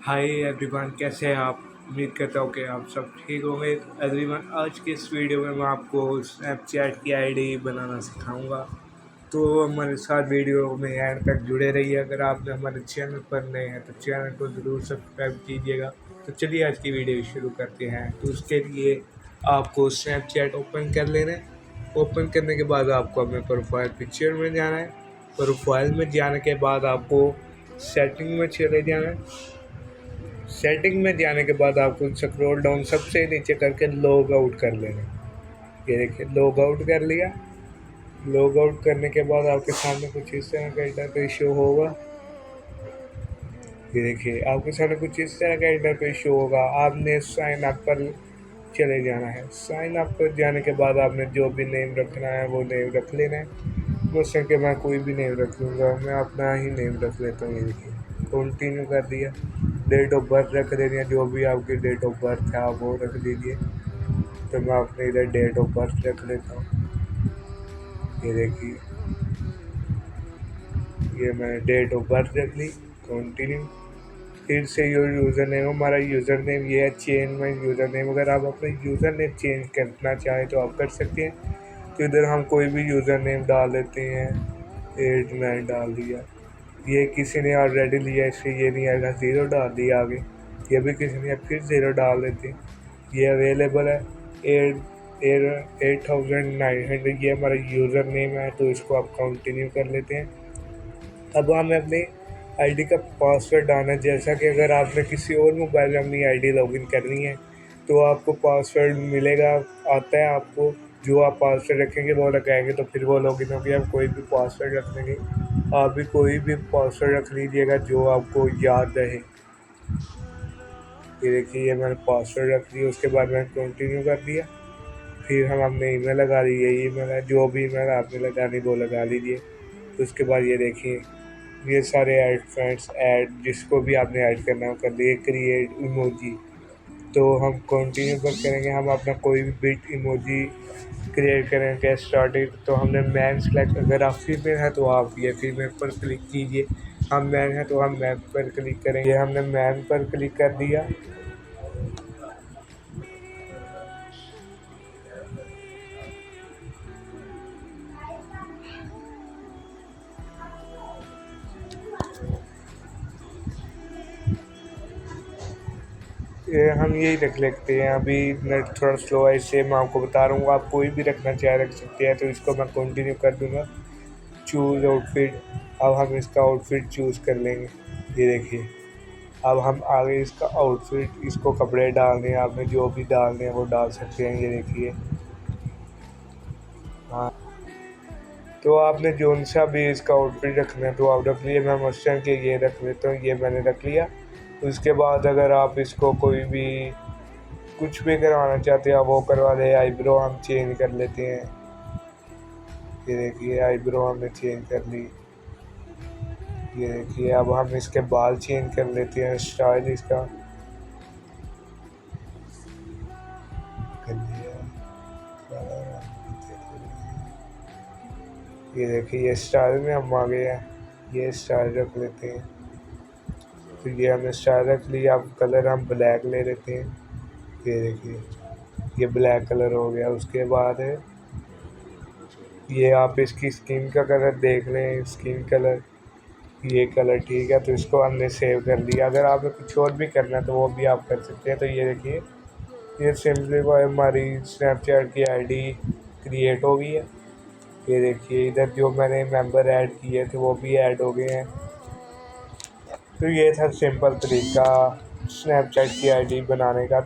Hi everyone, कैसे हैं आप। उम्मीद करता हूँ कि आप सब ठीक होंगे। एवरीवन, आज के इस वीडियो में मैं आपको स्नैपचैट की आईडी बनाना सिखाऊंगा। तो हमारे साथ वीडियो में एंड तक जुड़े रहिए। अगर आपने हमारे चैनल पर नए हैं तो चैनल को ज़रूर सब्सक्राइब कीजिएगा। तो चलिए आज की वीडियो शुरू करते हैं। तो उसके लिए आपको स्नैपचैट ओपन कर लेना है। ओपन करने के बाद आपको अपने प्रोफाइल पिक्चर में जाना है। प्रोफाइल में जाने के बाद आपको सेटिंग में चले जाना है। सेटिंग में जाने के बाद आपको स्क्रॉल डाउन सबसे नीचे करके लॉग आउट कर लेना। ये देखिए, लॉग आउट कर लिया। लॉग आउट करने के बाद आपके सामने कुछ इस तरह का इंटरफेस शो होगा। ये देखिए, आपके सामने कुछ इस तरह का इंटरफेस शो होगा। आपने साइन अप पर चले जाना है। साइन अप पर जाने के बाद आपने जो भी नेम रखना है वो नेम रख लेना है। मुझसे कि मैं कोई भी नेम रख लूँगा, मैं अपना ही नेम रख लेता हूँ। ये देखिए, कंटिन्यू कर दिया। डेट ऑफ बर्थ रख देनी है, जो भी आपकी डेट ऑफ बर्थ है आप वो रख दीजिए। तो मैं अपने इधर डेट ऑफ बर्थ रख लेता हूँ। ये देखिए, ये मैंने डेट ऑफ बर्थ रख ली। कंटिन्यू। फिर से यूज़र नेम, हमारा यूज़र नेम ये है। चेंज माई यूज़र नेम, अगर आप अपना यूज़र नेम चेंज करना चाहें तो आप कर सकते हैं। तो इधर हम कोई भी यूज़र नेम डाल लेते हैं। 8 9 डाल दिया। ये किसी ने ऑलरेडी लिया, इसलिए ये नहीं आएगा। 0 डाल दिया आगे। ये भी किसी ने, फिर 0 डाल देते हैं। ये अवेलेबल है 8900। ये हमारा यूज़र नेम है, तो इसको आप कंटिन्यू कर लेते हैं। अब हमें अपनी आईडी का पासवर्ड डालना है। जैसा कि अगर आपने किसी और मोबाइल में अपनी आईडी लॉगिन करनी है तो आपको पासवर्ड मिलेगा, आता है आपको। जो आप पासवर्ड रखेंगे वो लगाएंगे तो फिर वो लॉगिन होगी। आप कोई भी पासवर्ड रख देंगे, आप भी कोई भी पासवर्ड रख लीजिएगा जो आपको याद रहे। ये देखिए, ये मैंने पासवर्ड रख दिया। उसके बाद मैंने कंटिन्यू कर दिया। फिर हम अपने ईमेल लगा दी। यही ईमेल है, जो भी ईमेल आपने लगानी वो लगा लीजिए। तो उसके बाद ये देखिए, ये सारे ऐड फ्रेंड्स ऐड जिसको भी आपने ऐड करना है वो कर दिए। क्रिएट इमोजी, तो हम कंटिन्यू पर करेंगे। हम अपना कोई भी बिट इमोजी क्रिएट करेंगे। स्टार्टिंग तो हमने मैन सेलेक्ट, अगर आप फीमेल हैं तो आप ये फीमेल पर क्लिक कीजिए। हम मैन हैं तो हम मैन पर क्लिक करेंगे। हमने मैन पर क्लिक कर दिया। ये हम यही रख लेते हैं। अभी नेट थोड़ा स्लो है, इससे मैं आपको बता रहा हूँ। आप कोई भी रखना चाहे रख सकते हैं। तो इसको मैं कंटिन्यू कर दूँगा। चूज़ आउटफिट, अब हम इसका आउटफिट चूज़ कर लेंगे। ये देखिए, अब हम आगे इसका आउटफिट, इसको कपड़े डालने हैं, आपने जो भी डालने हैं वो डाल सकते हैं। ये देखिए, हाँ, तो आपने जो सा भी इसका आउटफिट रखना है तो आप रख लिए। मैं मस्टर्न के ये रख लेता हूँ, ये मैंने रख लिया। उसके बाद अगर आप इसको कोई भी कुछ भी करवाना चाहते हैं आप वो करवा लें। आईब्रो हम चेंज कर लेते हैं। ये देखिए, आईब्रो हमने चेंज कर ली। ये देखिए, अब हम इसके बाल चेंज कर लेते हैं। स्टाइल इसका कर लिया। ये देखिए, ये स्टाइल में हम आ गए हैं। ये स्टाइल रख लेते हैं। तो ये हमने स्टाइल रख लिया। अब कलर हम ब्लैक ले लेते हैं। ये देखिए, ये ब्लैक कलर हो गया। उसके बाद है ये, आप इसकी स्किन का कलर देख लें। स्किन कलर, ये कलर ठीक है, तो इसको हमने सेव कर लिया। अगर आपने कुछ और भी करना है तो वो भी आप कर सकते हैं। तो ये देखिए, ये सिंपली हमारी स्नैपचैट की आईडी क्रिएट हो गई है। ये देखिए, इधर जो मैंने मेंबर ऐड किए थे वो भी ऐड हो गए हैं। तो ये था सिंपल तरीका स्नैपचैट की आईडी बनाने का।